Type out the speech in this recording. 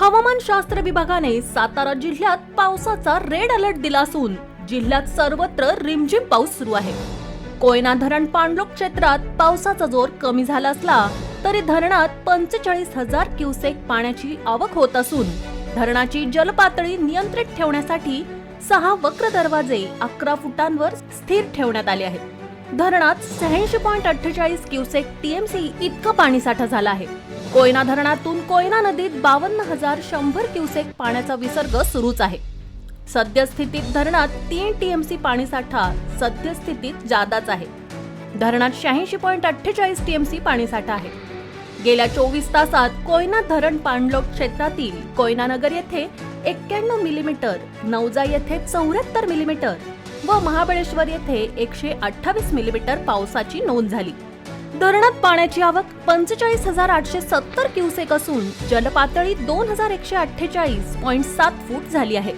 हवामानशास्त्र विभागाने सातारा जिल्ह्यात पावसाचा रेड अलर्ट दिला असून जिल्ह्यात सर्वत्र रिमझिम पाऊस सुरू आहे। कोयना धरण पाणलोट क्षेत्रात पावसाचा जोर कमी झाला असला तरी धरणात 45,000 क्युसेक पाण्याची आवक होत असून धरणाची जलपातळी नियंत्रित ठेवण्यासाठी 6 वक्र दरवाजे 11 फुटांवर स्थिर ठेवण्यात आले आहेत। धरणात 86.48 क्युसेक टीएमसी इतकं पाणीसाठा झाला आहे। कोयना धरणातून कोयना नदीत 52,100 क्युसेक पाण्याचा विसर्ग सुरूच आहे। सद्यस्थितीत धरणात 3 टीएमसी पाणीसाठा सद्यस्थितीत जादाच आहे। धरणात 86.48 टीएमसी पाणीसाठा आहे। गेल्या 24 तासात कोयना धरण पाणलोट क्षेत्रातील कोयना नगर येथे 91 मिलीमीटर, नवजा येथे 74 मिलीमीटर व महाबळेश्वर येथे 128 मिलीमीटर पावसाची नोंद झाली। धरणात पाण्याची आवक 45,870 क्युसेक असून जलपातळी 2148.7 फूट झाली आहे।